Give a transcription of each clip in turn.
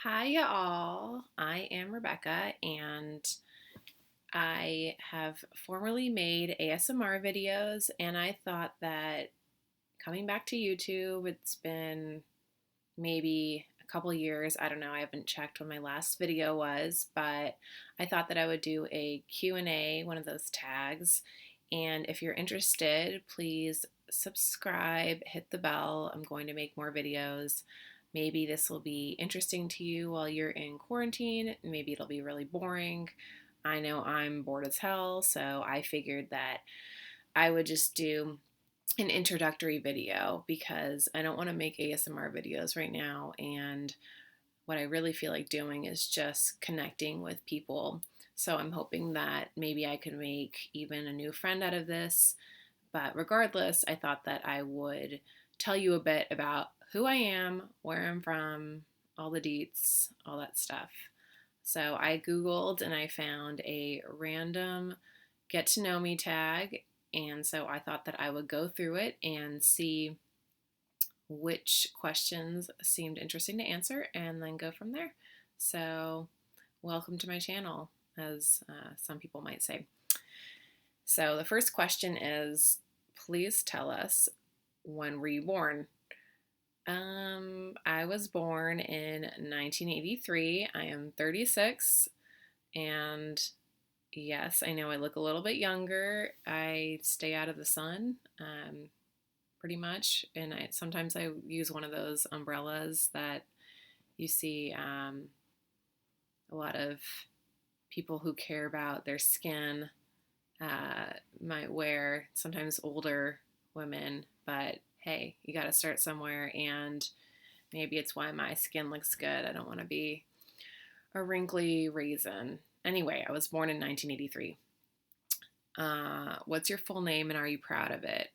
Hi, y'all. I am Rebecca, and I have formerly made ASMR videos, and I thought that coming back to YouTube, it's been maybe a couple years. I don't know. I haven't checked when my last video was, but I thought that I would do a Q&A, one of those tags. And if you're interested, please subscribe, hit the bell. I'm going to make more videos. Maybe this will be interesting to you while you're in quarantine. Maybe it'll be really boring. I know I'm bored as hell, so I figured that I would just do an introductory video because I don't want to make ASMR videos right now. And what I really feel like doing is just connecting with people. So I'm hoping that maybe I could make even a new friend out of this. But regardless, I thought that I would tell you a bit about who I am, where I'm from, all the deets, all that stuff. So I Googled and I found a random get to know me tag. And so I thought that I would go through it and see which questions seemed interesting to answer and then go from there. So, welcome to my channel, as some people might say. So, the first question is, please tell us, when were you born? I was born in 1983. I am 36, and yes, I know I look a little bit younger. I stay out of the sun, pretty much, and sometimes I use one of those umbrellas that you see a lot of people who care about their skin might wear. Sometimes older women, but hey, you got to start somewhere, and maybe it's why my skin looks good. I don't want to be a wrinkly raisin. Anyway, I was born in 1983. What's your full name and are you proud of it?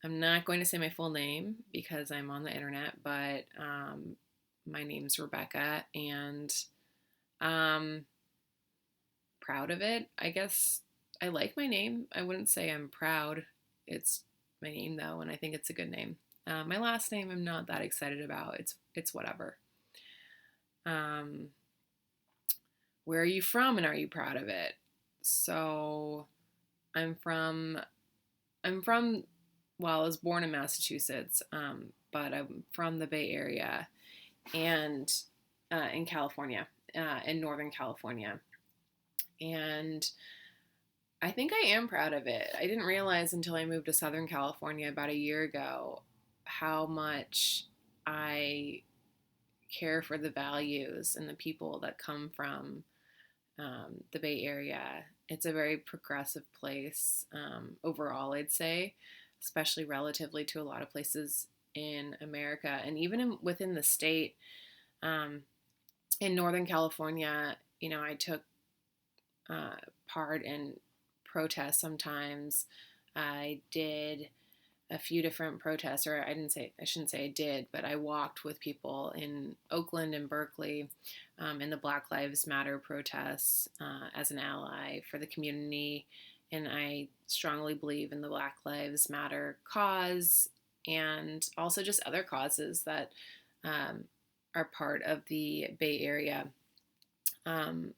I'm not going to say my full name because I'm on the internet, but my name's Rebecca, and um, proud of it. I guess I like my name. I wouldn't say I'm proud. It's my name though, and I think it's a good name. My last name I'm not that excited about. It's whatever. Um, where are you from, and are you proud of it? So I'm from I'm from well, I was born in Massachusetts, but I'm from the Bay Area and in California, in Northern California. And I think I am proud of it. I didn't realize until I moved to Southern California about a year ago how much I care for the values and the people that come from the Bay Area. It's a very progressive place overall, I'd say, especially relatively to a lot of places in America and even within the state. Um, in Northern California, I took part in protests sometimes. I did a few different protests, or I shouldn't say I did, but I walked with people in Oakland and Berkeley in the Black Lives Matter protests as an ally for the community. And I strongly believe in the Black Lives Matter cause and also just other causes that um, are part of the Bay Area. Um,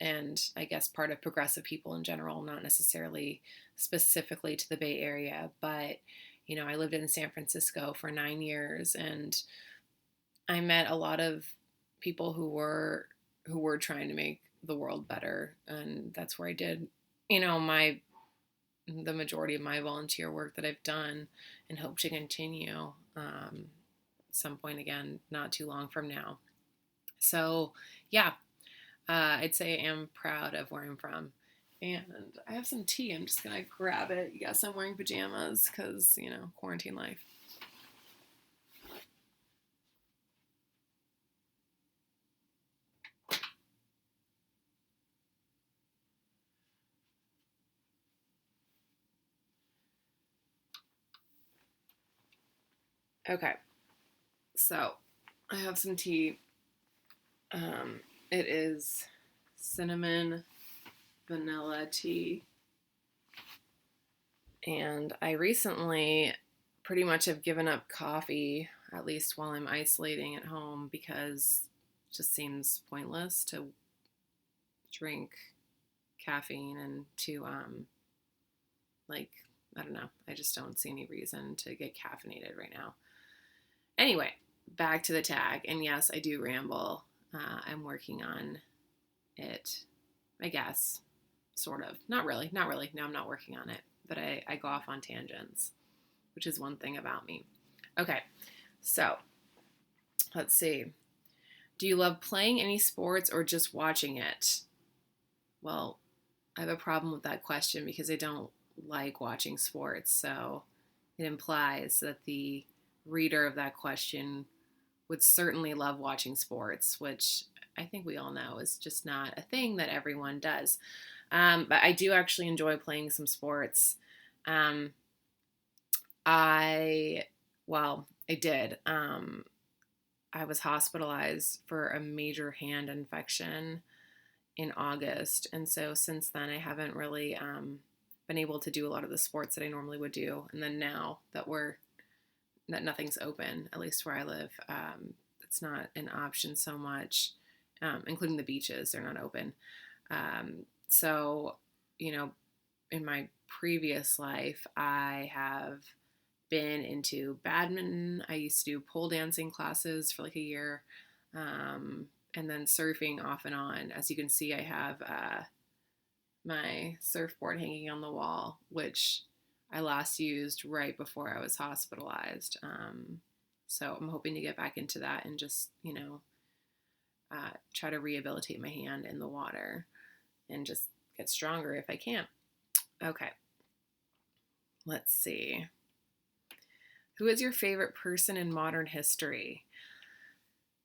and I guess part of progressive people in general, not necessarily specifically to the Bay Area, but I lived in San Francisco for 9 years, and I met a lot of people who were trying to make the world better, and that's where I did, my the majority of my volunteer work that I've done, and hope to continue at some point again, not too long from now. So, yeah, I'd say I am proud of where I'm from. And I have some tea. I'm just going to grab it. Yes, I'm wearing pajamas because, quarantine life. Okay, so I have some tea. It is cinnamon vanilla tea. And I recently pretty much have given up coffee, at least while I'm isolating at home, because just seems pointless to drink caffeine and to like, I don't know. I just don't see any reason to get caffeinated right now. Anyway, back to the tag. And yes, I do ramble. I'm working on it, I guess, sort of. Not really. Not really. No, I'm not working on it. But I go off on tangents, which is one thing about me. Okay, so let's see. Do you love playing any sports or just watching it? Well, I have a problem with that question because I don't like watching sports. So it implies that the reader of that question would certainly love watching sports, which I think we all know is just not a thing that everyone does. But I do actually enjoy playing some sports. Um, I, well, I did. I was hospitalized for a major hand infection in August. And so since then, I haven't really been able to do a lot of the sports that I normally would do. And then now that nothing's open, at least where I live, it's not an option so much, including the beaches, they're not open. So, you know, in my previous life, I have been into badminton. I used to do pole dancing classes for like a year, and then surfing off and on. As you can see, I have my surfboard hanging on the wall, which I last used right before I was hospitalized. So I'm hoping to get back into that and just, try to rehabilitate my hand in the water and just get stronger if I can. Okay, let's see. Who is your favorite person in modern history?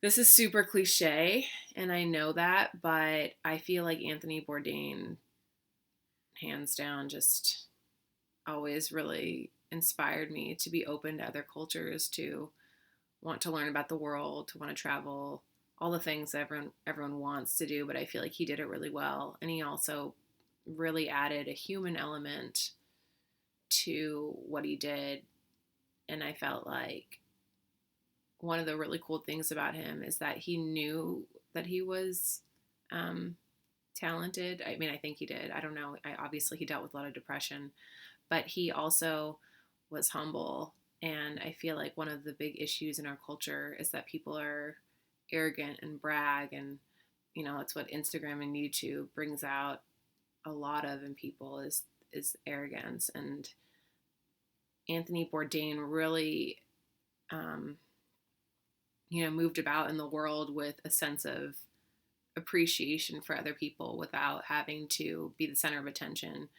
This is super cliche, and I know that, but I feel like Anthony Bourdain, hands down, just always really inspired me to be open to other cultures, to want to learn about the world, to want to travel, all the things that everyone wants to do, but I feel like he did it really well. And he also really added a human element to what he did. And I felt like one of the really cool things about him is that he knew that he was talented. I mean, I think he did. I don't know. Obviously, he dealt with a lot of depression, but he also was humble. And I feel like one of the big issues in our culture is that people are arrogant and brag, and that's what Instagram and YouTube brings out a lot of in people is arrogance. And Anthony Bourdain really moved about in the world with a sense of appreciation for other people without having to be the center of attention.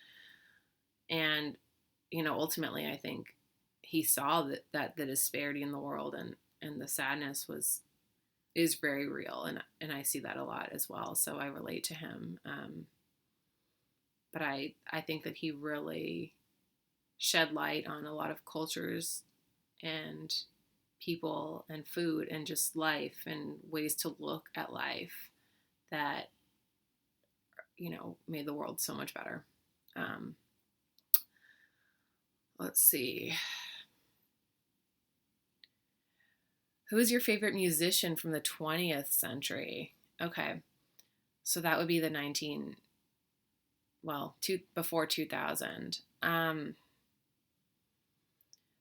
And ultimately, I think he saw that the disparity in the world and the sadness is very real, and I see that a lot as well. So I relate to him. But I think that he really shed light on a lot of cultures and people and food and just life and ways to look at life that made the world so much better. Let's see. Who is your favorite musician from the 20th century? Okay, so that would be the before 2000.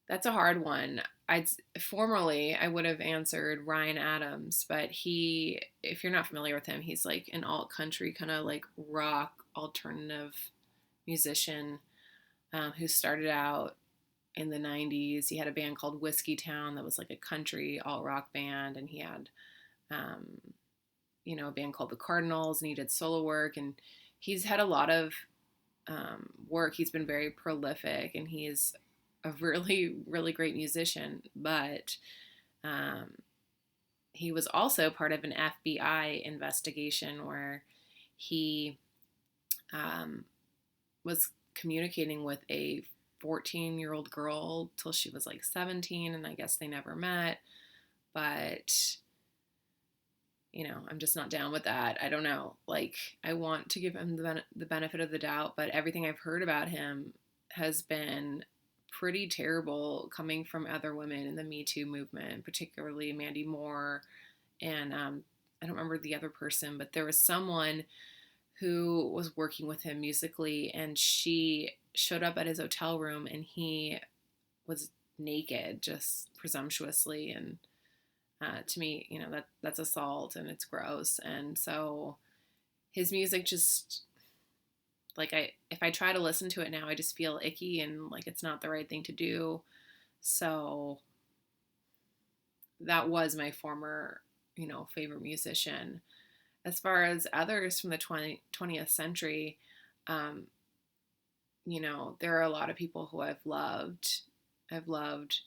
That's a hard one. I would have answered Ryan Adams, but if you're not familiar with him, he's like an alt country kind of like rock alternative musician who started out in the 90s. He had a band called Whiskey Town that was like a country alt rock band, and he had a band called the Cardinals, and he did solo work, and he's had a lot of work. He's been very prolific, and he's a really, really great musician, but he was also part of an FBI investigation where he was communicating with a 14-year-old girl till she was like 17, and I guess they never met. But I'm just not down with that. I don't know. Like, I want to give him the benefit of the doubt, but everything I've heard about him has been pretty terrible coming from other women in the Me Too movement, particularly Mandy Moore and I don't remember the other person, but there was someone who was working with him musically, and she showed up at his hotel room and he was naked, just presumptuously. And to me, that's assault and it's gross. And so his music just, like, if I try to listen to it now, I just feel icky and like it's not the right thing to do. So that was my former, favorite musician. As far as others from the 20th century, um, there are a lot of people who I've loved. I've loved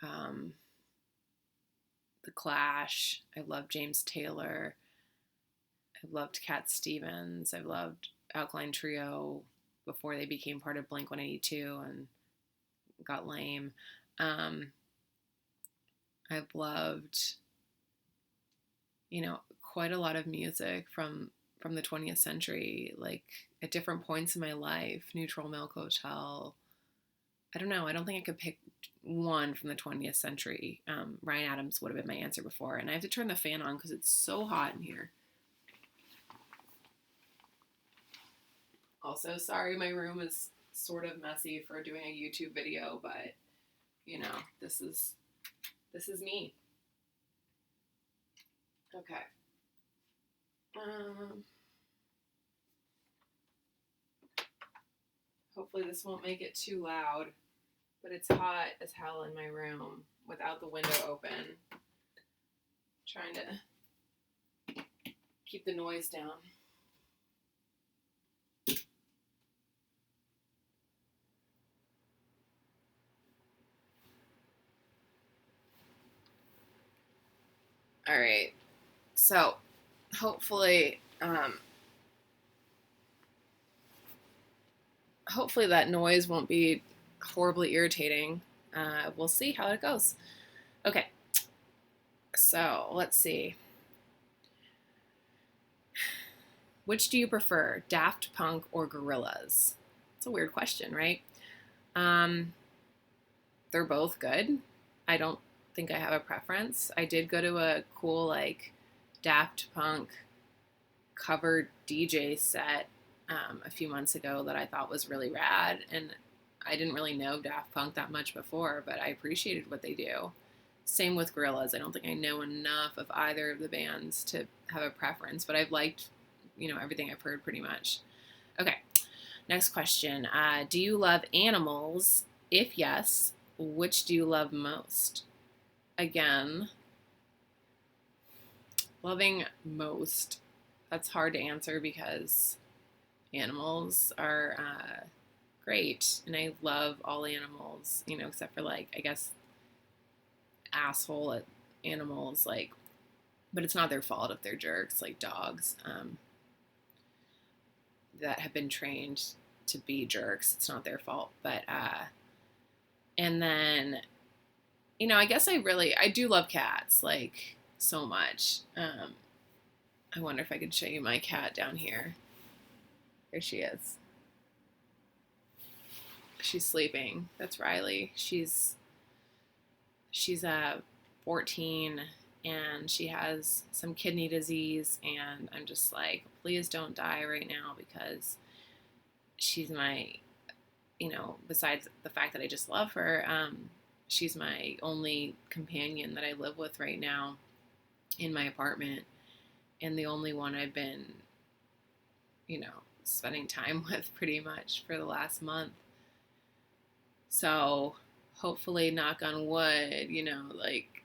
um, The Clash. I've loved James Taylor. I've loved Cat Stevens. I've loved Alkaline Trio before they became part of Blink 182 and got lame. I've loved, quite a lot of music from the 20th century, like at different points in my life. Neutral Milk Hotel. I don't know. I don't think I could pick one from the 20th century. Ryan Adams would have been my answer before. And I have to turn the fan on because it's so hot in here. Also, sorry, my room is sort of messy for doing a YouTube video, but this is me. Okay. Hopefully this won't make it too loud, but it's hot as hell in my room without the window open. Trying to keep the noise down. All right. So hopefully that noise won't be horribly irritating. We'll see how it goes. Okay, so let's see. Which do you prefer, Daft Punk or Gorillaz? It's a weird question, right? They're both good. I don't think I have a preference. I did go to a cool, like, Daft Punk covered DJ set a few months ago that I thought was really rad, and I didn't really know Daft Punk that much before, but I appreciated what they do. Same with Gorillaz. I don't think I know enough of either of the bands to have a preference, but I've liked, everything I've heard pretty much. Okay, next question. Do you love animals? If yes, which do you love most? Again, loving most. That's hard to answer because animals are great, and I love all animals, except for, like, I guess, asshole animals, like, but it's not their fault if they're jerks, like dogs that have been trained to be jerks. It's not their fault. But and then, I guess I do love cats, like, so much. I wonder if I could show you my cat down here. There she is. She's sleeping. That's Riley. She's 14, and she has some kidney disease, and I'm just like, please don't die right now, because she's my, besides the fact that I just love her, she's my only companion that I live with right now in my apartment, and the only one I've been, spending time with pretty much for the last month. So hopefully, knock on wood, like,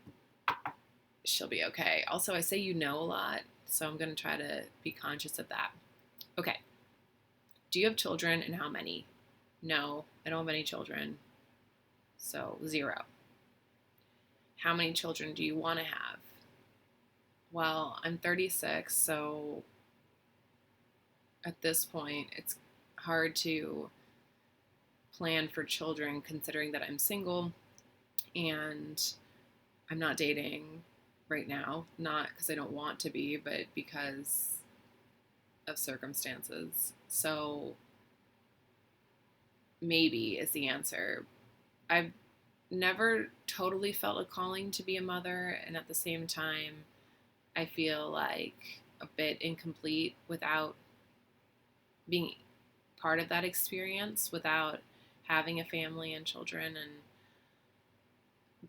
she'll be okay. Also, I say a lot, so I'm going to try to be conscious of that. Okay. Do you have children, and how many? No, I don't have any children. So 0. How many children do you want to have? Well, I'm 36, so at this point, it's hard to plan for children considering that I'm single and I'm not dating right now. Not because I don't want to be, but because of circumstances. So maybe is the answer. I've never totally felt a calling to be a mother, and at the same time, I feel like a bit incomplete without being part of that experience, without having a family and children. And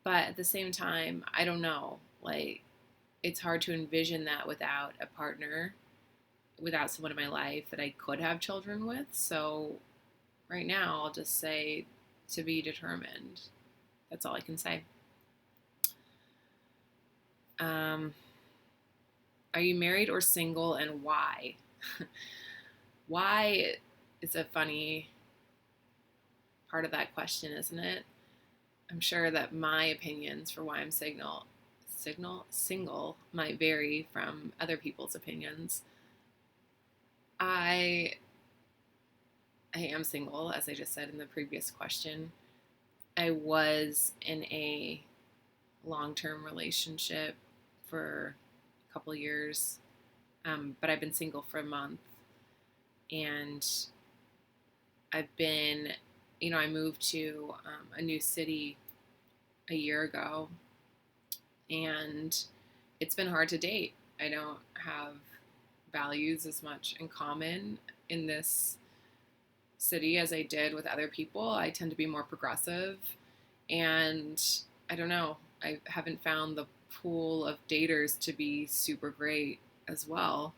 but at the same time, I don't know, like it's hard to envision that without a partner, without someone in my life that I could have children with. So right now, I'll just say to be determined. That's all I can say. Um, are you married or single, and why? Why is a funny part of that question, isn't it? I'm sure that my opinions for why I'm single might vary from other people's opinions. I I am single, as I just said in the previous question. I was in a long-term relationship for a couple of years, but I've been single for a month, and I've been, I moved to a new city a year ago, and it's been hard to date. I don't have values as much in common in this city as I did with other people. I tend to be more progressive, and I don't know. I haven't found the pool of daters to be super great as well.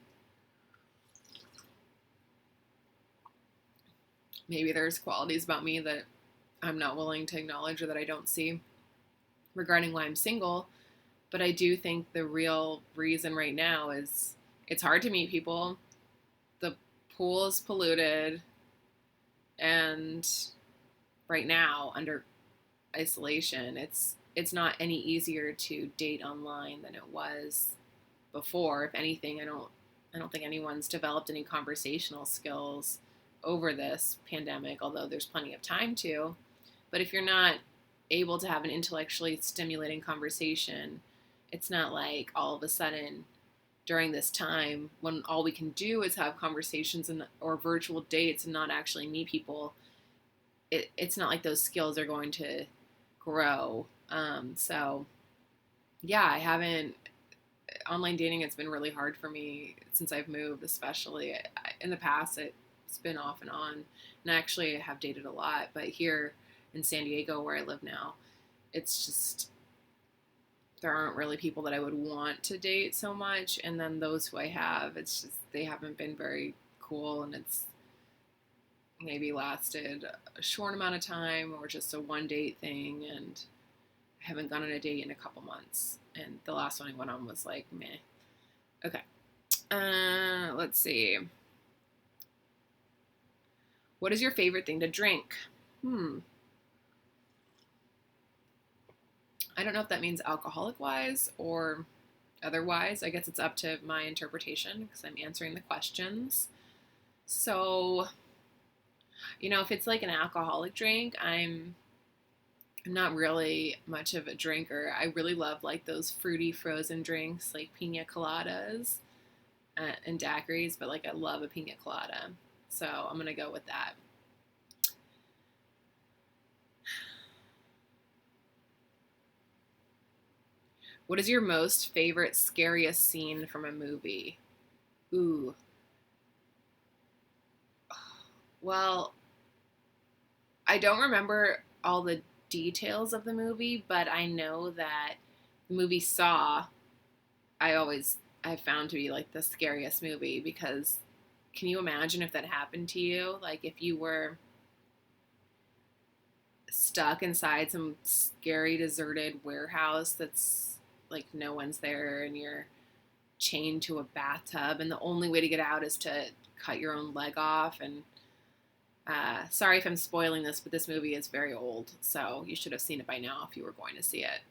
Maybe there's qualities about me that I'm not willing to acknowledge or that I don't see regarding why I'm single. But I do think the real reason right now is it's hard to meet people. The pool is polluted. And right now, under isolation, it's not any easier to date online than it was before. If anything, I don't think anyone's developed any conversational skills over this pandemic, although there's plenty of time to. But if you're not able to have an intellectually stimulating conversation, it's not like all of a sudden during this time when all we can do is have conversations or virtual dates and not actually meet people. It's not like those skills are going to grow. So yeah, I haven't online dating. It's been really hard for me since I've moved, especially in the past. It's been off and on, and I actually have dated a lot, but here in San Diego where I live now, it's just there aren't really people that I would want to date so much. And then those who I have, it's just they haven't been very cool, and it's maybe lasted a short amount of time or just a one date thing. And I haven't gone on a date in a couple months. And the last one I went on was like meh. Okay. Let's see. What is your favorite thing to drink? I don't know if that means alcoholic wise or otherwise. I guess it's up to my interpretation because I'm answering the questions. So, if it's like an alcoholic drink, I'm not really much of a drinker. I really love like those fruity frozen drinks like pina coladas and daiquiris, but like I love a pina colada. So I'm going to go with that. What is your most favorite, scariest scene from a movie? Ooh. Well, I don't remember all the details of the movie, but I know that the movie Saw, I found to be like the scariest movie because can you imagine if that happened to you? Like if you were stuck inside some scary deserted warehouse that's like no one's there and you're chained to a bathtub and the only way to get out is to cut your own leg off. And sorry if I'm spoiling this, but this movie is very old, so you should have seen it by now if you were going to see it.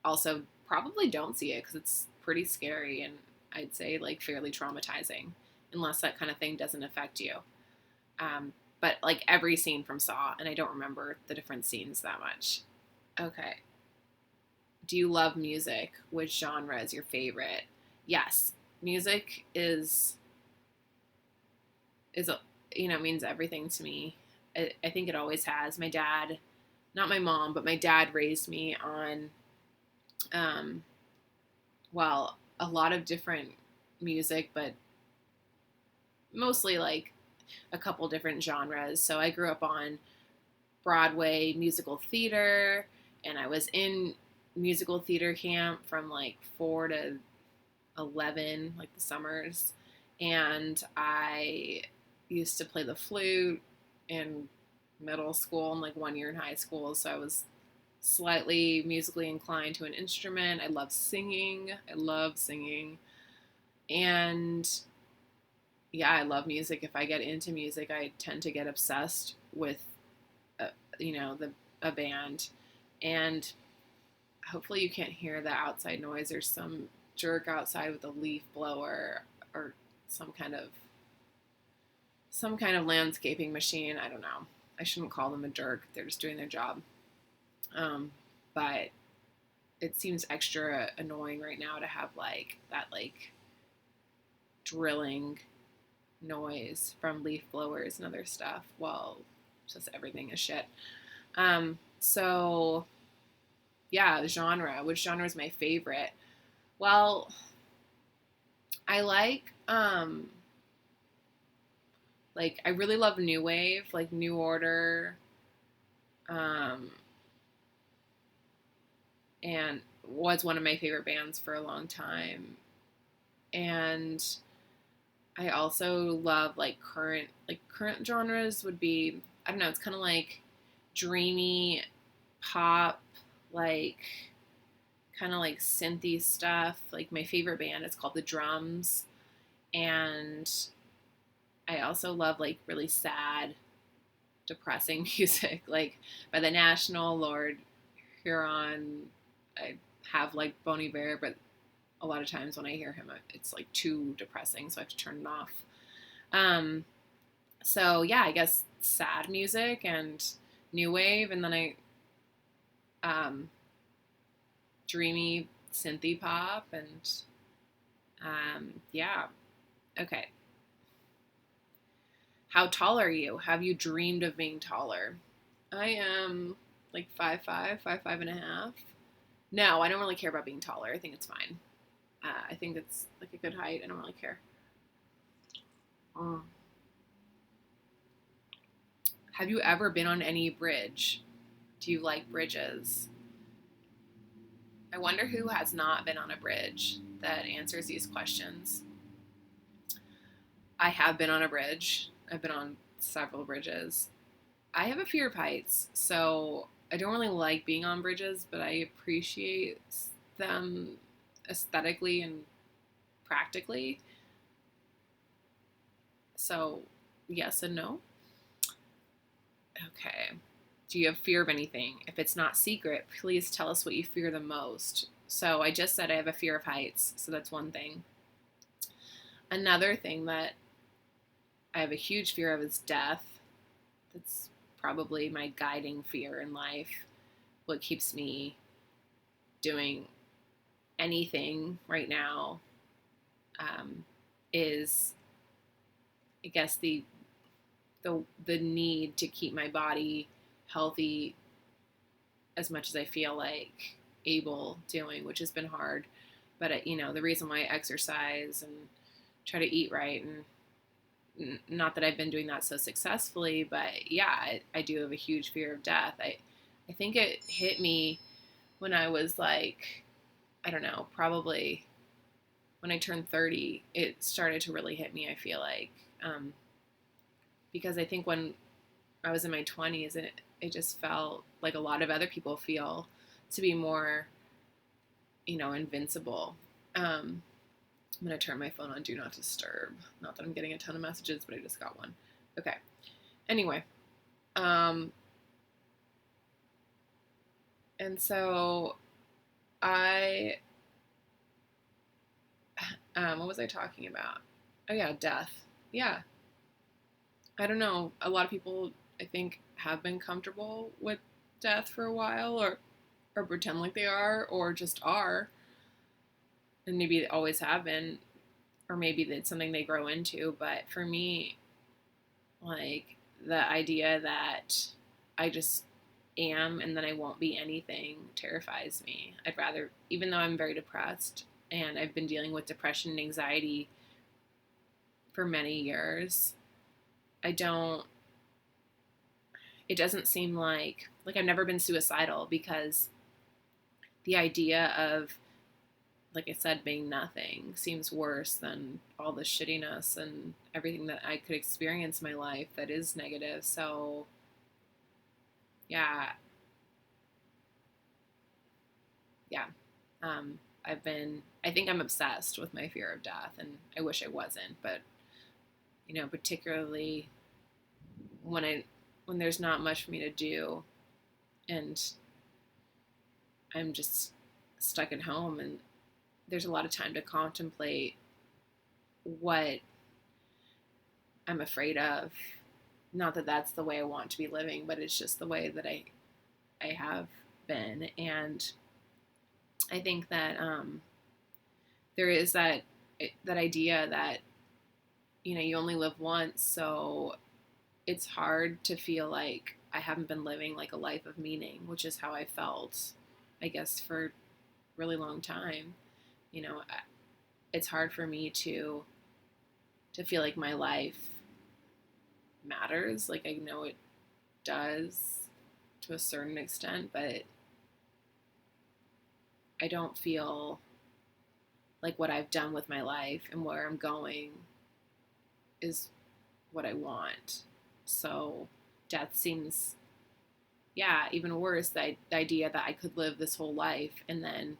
Also, probably don't see it because it's pretty scary and I'd say like fairly traumatizing, unless that kind of thing doesn't affect you. But like every scene from Saw, and I don't remember the different scenes that much. Okay. Do you love music? Which genre is your favorite? Yes, music is means everything to me. I think it always has. My dad, not my mom, but my dad raised me on, well, a lot of different music, but mostly like a couple different genres. So I grew up on Broadway musical theater, and I was in musical theater camp from like 4 to 11, like the summers. And I used to play the flute in middle school and like 1 year in high school. So I was slightly musically inclined to an instrument. I love singing. I love singing. And yeah, I love music. If I get into music, I tend to get obsessed with, uh, a band. And hopefully you can't hear the outside noise. There's some jerk outside with a leaf blower or some kind of landscaping machine. I don't know. I shouldn't call them a jerk. They're just doing their job. But it seems extra annoying right now to have like that like drilling noise from leaf blowers and other stuff. Well, just everything is shit. So yeah, genre. Which genre is my favorite? Well, I like I really love new wave, like New Order, um, and was one of my favorite bands for a long time. And I also love like current genres would be, I don't know, it's kind of like dreamy pop, like kind of like synthy stuff. Like my favorite band is called The Drums, and I also love like really sad, depressing music, like by The National, Lord Huron. I have like Bon Iver, but a lot of times when I hear him, it's like too depressing, so I have to turn it off. Um, so yeah, I guess sad music and new wave, and then I dreamy synthy pop, and yeah. Okay. How tall are you? Have you dreamed of being taller? I am like 5'5", 5'5.5". No, I don't really care about being taller. I think it's fine. I think it's like a good height. I don't really care. Mm. Have you ever been on any bridge? Do you like bridges? I wonder who has not been on a bridge that answers these questions. I have been on a bridge. I've been on several bridges. I have a fear of heights, so I don't really like being on bridges, but I appreciate them aesthetically and practically. So, yes and no. Okay. Do you have fear of anything? If it's not secret, please tell us what you fear the most. So, I just said I have a fear of heights, so that's one thing. Another thing that I have a huge fear of is death. That's probably my guiding fear in life. What keeps me doing anything right now is, I guess, the need to keep my body healthy as much as I feel like able doing, which has been hard. But the reason why I exercise and try to eat right, and not that I've been doing that so successfully, but yeah, I do have a huge fear of death. I think it hit me when I was like, I don't know, probably when I turned 30, it started to really hit me, I feel like. Because I think when I was in my 20s, it just felt like a lot of other people feel, to be more, invincible. I'm going to turn my phone on Do Not Disturb. Not that I'm getting a ton of messages, but I just got one. Okay. Anyway. And so I, what was I talking about? Oh yeah, death. Yeah. I don't know. A lot of people, I think, have been comfortable with death for a while, or pretend like they are, or just are. And maybe they always have been, or maybe it's something they grow into. But for me, like the idea that I just am and then I won't be anything terrifies me. I'd rather, even though I'm very depressed and I've been dealing with depression and anxiety for many years. I don't, it doesn't seem like I've never been suicidal, because the idea of, like I said, being nothing seems worse than all the shittiness and everything that I could experience in my life that is negative. So, yeah, yeah. I think I'm obsessed with my fear of death, and I wish I wasn't, but, particularly when when there's not much for me to do, and I'm just stuck at home, and there's a lot of time to contemplate what I'm afraid of. Not that that's the way I want to be living, but it's just the way that I have been. And I think that there is that idea that you only live once, so it's hard to feel like I haven't been living like a life of meaning, which is how I felt, I guess, for a really long time. It's hard for me to feel like my life matters. Like, I know it does to a certain extent, but I don't feel like what I've done with my life and where I'm going is what I want. So death seems, yeah, even worse. The idea that I could live this whole life and then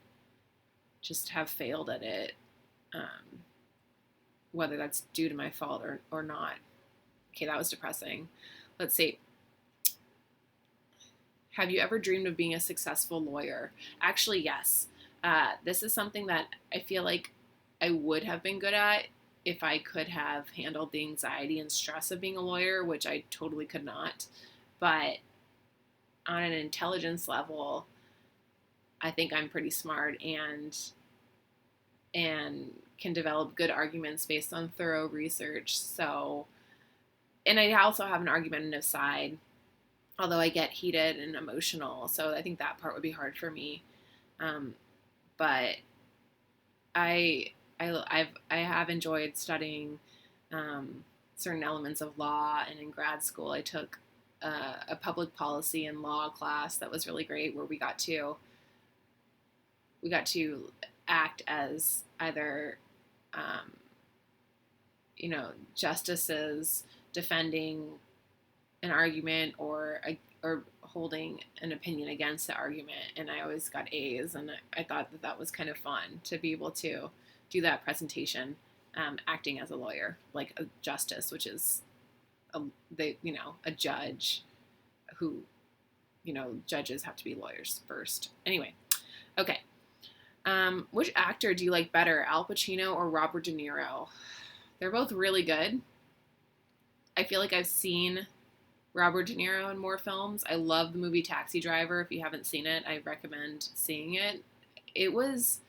just have failed at it, whether that's due to my fault or not. Okay, that was depressing. Let's see. Have you ever dreamed of being a successful lawyer? Actually, yes. This is something that I feel like I would have been good at if I could have handled the anxiety and stress of being a lawyer, which I totally could not. But on an intelligence level, I think I'm pretty smart and can develop good arguments based on thorough research. So, and I also have an argumentative side, although I get heated and emotional. So I think that part would be hard for me. But I have enjoyed studying certain elements of law, and in grad school I took a public policy and law class that was really great, where we got to act as either justices defending an argument or holding an opinion against the argument, and I always got A's, and I thought that was kind of fun to be able to do that presentation, acting as a lawyer, like a justice, which is a judge who, judges have to be lawyers first. Anyway, okay. Which actor do you like better, Al Pacino or Robert De Niro? They're both really good. I feel like I've seen Robert De Niro in more films. I love the movie Taxi Driver. If you haven't seen it, I recommend seeing it. It was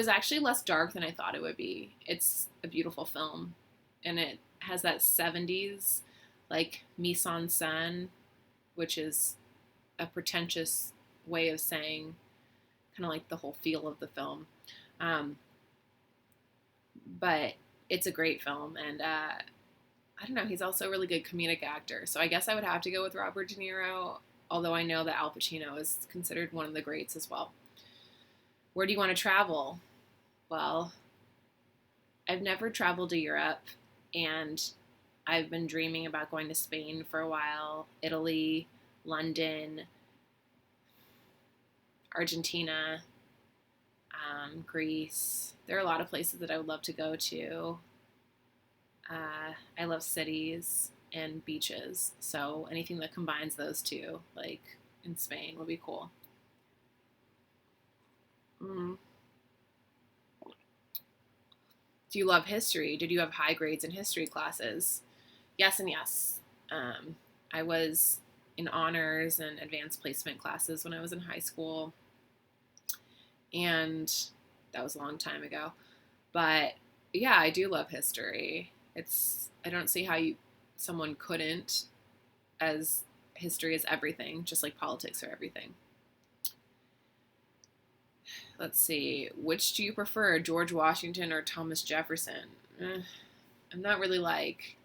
actually less dark than I thought it would be. It's a beautiful film, and it has that 70s like mise en scène, which is a pretentious way of saying kind of like the whole feel of the film. But it's a great film, and I don't know, he's also a really good comedic actor. So I guess I would have to go with Robert De Niro, although I know that Al Pacino is considered one of the greats as well. Where do you want to travel? Well, I've never traveled to Europe, and I've been dreaming about going to Spain for a while, Italy, London, Argentina, Greece. There are a lot of places that I would love to go to. I love cities and beaches, so anything that combines those two, like in Spain, would be cool. Mm. Do you love history? Did you have high grades in history classes? Yes and yes. I was in honors and advanced placement classes when I was in high school, and that was a long time ago. But yeah, I do love history. I don't see how someone couldn't, as history is everything, just like politics are everything. Let's see. Which do you prefer, George Washington or Thomas Jefferson? I'm not really like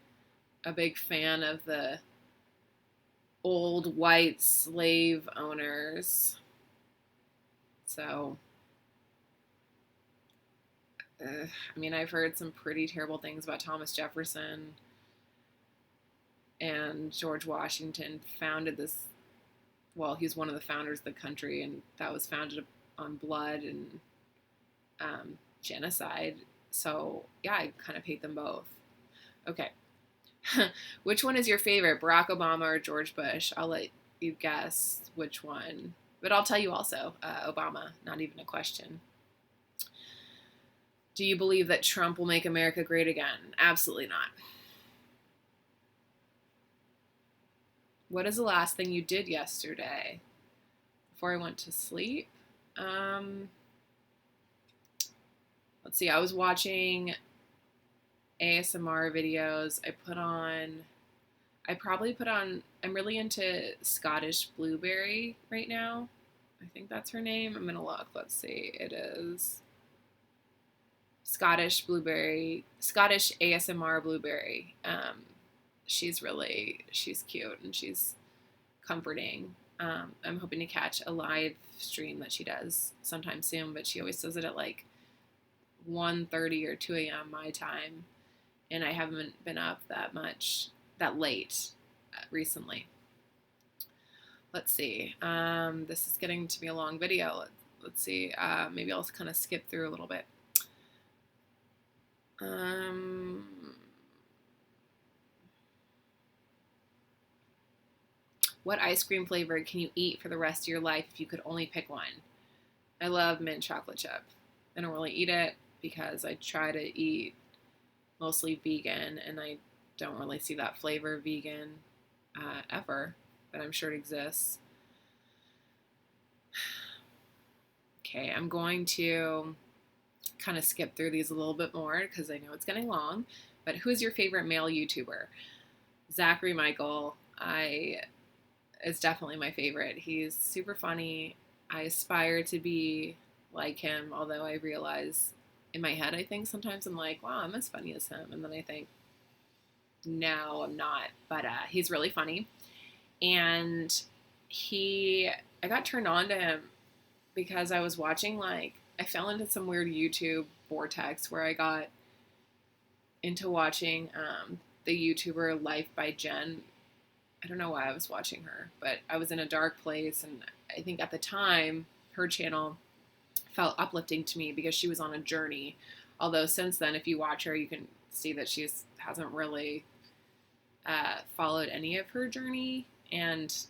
a big fan of the old white slave owners. So, I mean, I've heard some pretty terrible things about Thomas Jefferson, and George Washington founded this. Well, he's one of the founders of the country, and that was founded on blood and genocide. So, yeah, I kind of hate them both. Okay. Which one is your favorite, Barack Obama or George Bush? I'll let you guess which one. But I'll tell you also, Obama, not even a question. Do you believe that Trump will make America great again? Absolutely not. What is the last thing you did yesterday? Before I went to sleep? Let's see, I was watching ASMR videos. I'm really into Scottish Blueberry right now. I think that's her name. I'm going to look. Let's see. It is Scottish ASMR Blueberry. She's cute and she's comforting. I'm hoping to catch a live stream that she does sometime soon, but she always does it at like 1:30 or 2 a.m. my time, and I haven't been up that late recently. Let's see. This is getting to be a long video. Let's see. Maybe I'll kind of skip through a little bit. What ice cream flavor can you eat for the rest of your life if you could only pick one? I love mint chocolate chip. I don't really eat it because I try to eat mostly vegan, and I don't really see that flavor vegan ever, but I'm sure it exists. Okay, I'm going to kind of skip through these a little bit more because I know it's getting long, but who is your favorite male YouTuber? Zachary Michael is definitely my favorite. He's super funny. I aspire to be like him, although I realize in my head, I think sometimes I'm like, wow, I'm as funny as him. And then I think, no, I'm not. But he's really funny. And I got turned on to him because I was watching, I fell into some weird YouTube vortex where I got into watching the YouTuber Life by Jen. I don't know why I was watching her, but I was in a dark place. And I think at the time, her channel felt uplifting to me because she was on a journey. Although since then, if you watch her, you can see that she hasn't really followed any of her journey, and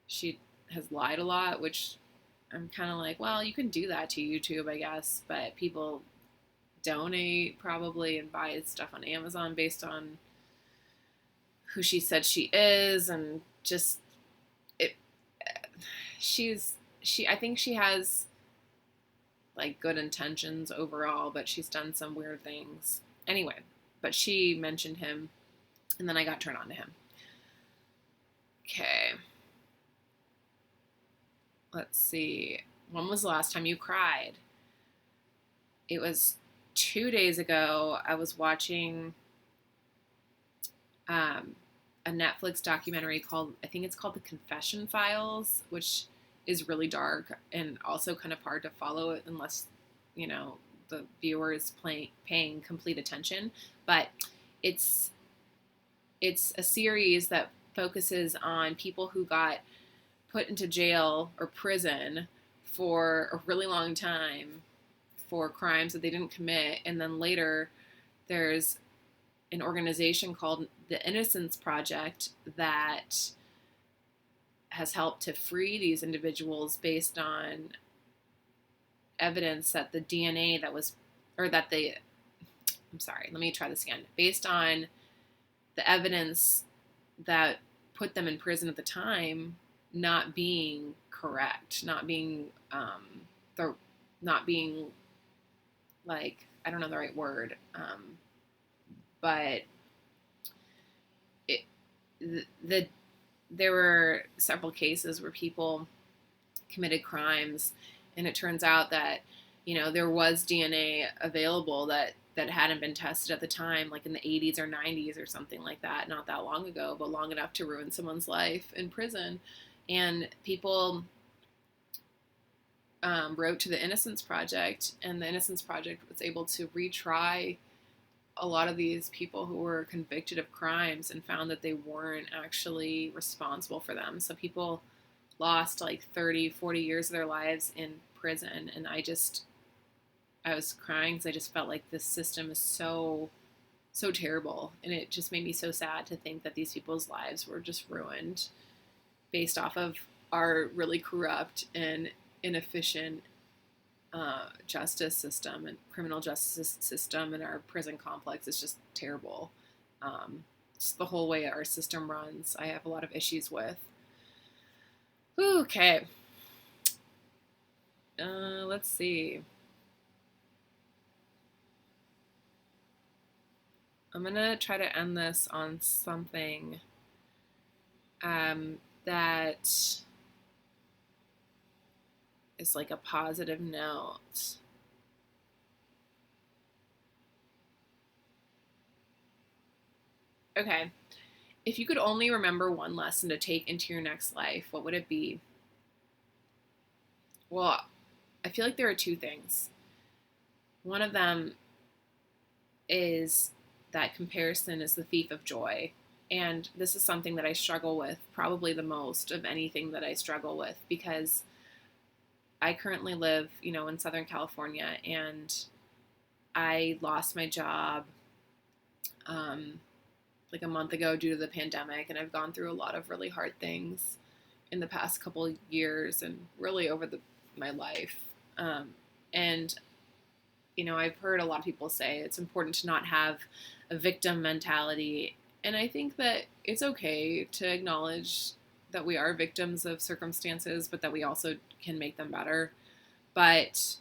she has lied a lot, which I'm kind of like, well, you can do that to YouTube, I guess, but people donate probably and buy stuff on Amazon based on who she said she is, and just I think she has good intentions overall, but she's done some weird things. Anyway, but she mentioned him, and then I got turned on to him. Okay. Let's see. When was the last time you cried? It was 2 days ago. I was watching a Netflix documentary I think it's called The Confession Files, which is really dark and also kind of hard to follow it unless, the viewer is paying complete attention. But it's a series that focuses on people who got put into jail or prison for a really long time for crimes that they didn't commit. And then later there's an organization called the Innocence Project that has helped to free these individuals based on evidence that the DNA based on the evidence that put them in prison at the time not being correct, not being I don't know the right word, but there were several cases where people committed crimes And it turns out that, there was DNA available that hadn't been tested at the time, like in the 80s or 90s or something like that, not that long ago, but long enough to ruin someone's life in prison. And people wrote to the Innocence Project, and the Innocence Project was able to retry a lot of these people who were convicted of crimes and found that they weren't actually responsible for them. So people lost like 30, 40 years of their lives in prison. And I was crying because I just felt like this system is so terrible. And it just made me so sad to think that these people's lives were just ruined based off of our really corrupt and inefficient justice system and criminal justice system, and our prison complex is just terrible. Just the whole way our system runs, I have a lot of issues with. Okay. Let's see. I'm gonna try to end this on something that is like a positive note. Okay. If you could only remember one lesson to take into your next life, what would it be? Well, I feel like there are two things. One of them is that comparison is the thief of joy. And this is something that I struggle with probably the most of anything that I struggle with, because I currently live, in Southern California, and I lost my job like a month ago due to the pandemic, and I've gone through a lot of really hard things in the past couple of years and really over my life. And I've heard a lot of people say it's important to not have a victim mentality, and I think that it's okay to acknowledge that we are victims of circumstances, but that we also can make them better. But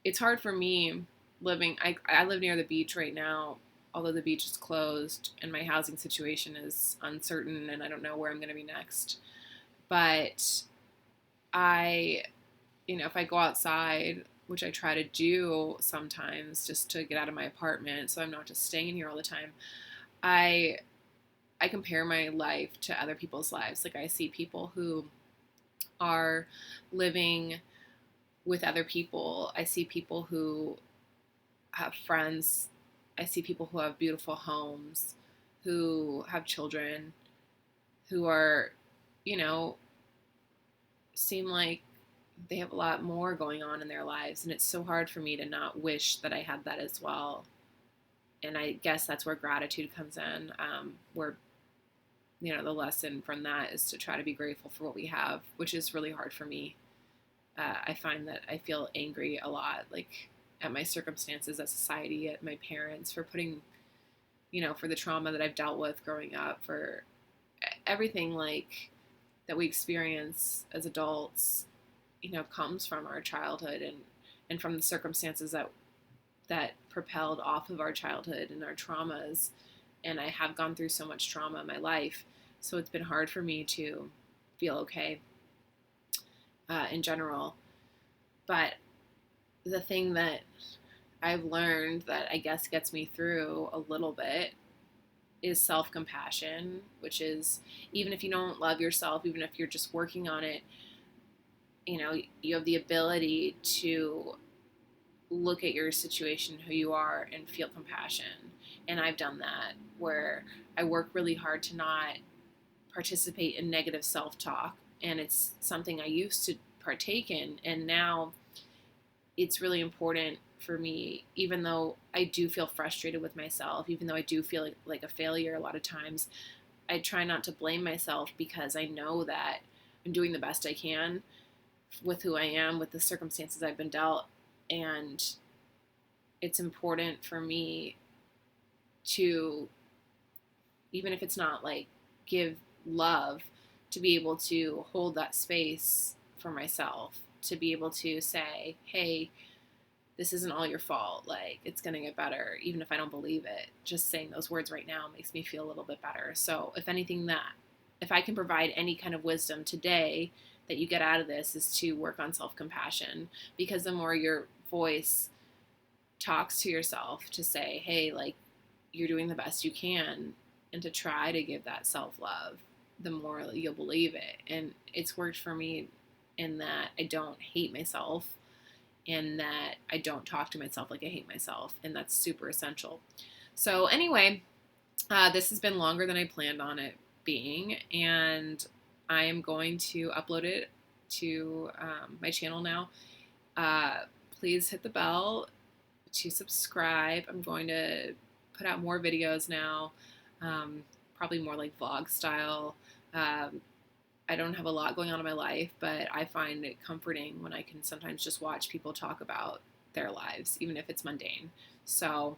it's hard for me I live near the beach right now, although the beach is closed and my housing situation is uncertain and I don't know where I'm going to be next. But if I go outside, which I try to do sometimes just to get out of my apartment so I'm not just staying here all the time, I compare my life to other people's lives. Like, I see people who are living with other people. I see people who have friends. I see people who have beautiful homes, who have children, who are, seem like they have a lot more going on in their lives. And it's so hard for me to not wish that I had that as well. And I guess that's where gratitude comes in, where, the lesson from that is to try to be grateful for what we have, which is really hard for me. I find that I feel angry a lot, like at my circumstances, at society, at my parents for putting, for the trauma that I've dealt with growing up, for everything like that we experience as adults, comes from our childhood and from the circumstances that propelled off of our childhood and our traumas. And I have gone through so much trauma in my life, so it's been hard for me to feel okay in general. But the thing that I've learned that I guess gets me through a little bit is self-compassion, which is, even if you don't love yourself, even if you're just working on it, you have the ability to look at your situation, who you are, and feel compassion. And I've done that, where I work really hard to not participate in negative self-talk. And it's something I used to partake in. And now it's really important for me, even though I do feel frustrated with myself, even though I do feel like a failure a lot of times, I try not to blame myself, because I know that I'm doing the best I can with who I am, with the circumstances I've been dealt. And it's important for me to, even if it's not like give love, to be able to hold that space for myself, to be able to say, hey, this isn't all your fault. Like, it's going to get better. Even if I don't believe it, just saying those words right now makes me feel a little bit better. So if anything, if I can provide any kind of wisdom today that you get out of this is to work on self-compassion, because the more your voice talks to yourself to say, hey, like, you're doing the best you can, and to try to give that self-love, the more you'll believe it. And it's worked for me in that I don't hate myself, and that I don't talk to myself like I hate myself, and that's super essential. So anyway, this has been longer than I planned on it being, and I am going to upload it to my channel now. Please hit the bell to subscribe. I'm going to put out more videos now, probably more like vlog style. I don't have a lot going on in my life, but I find it comforting when I can sometimes just watch people talk about their lives, even if it's mundane. So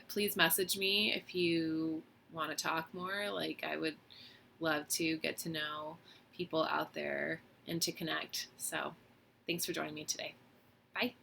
please message me if you want to talk more. Like, I would love to get to know people out there and to connect. So thanks for joining me today. Bye.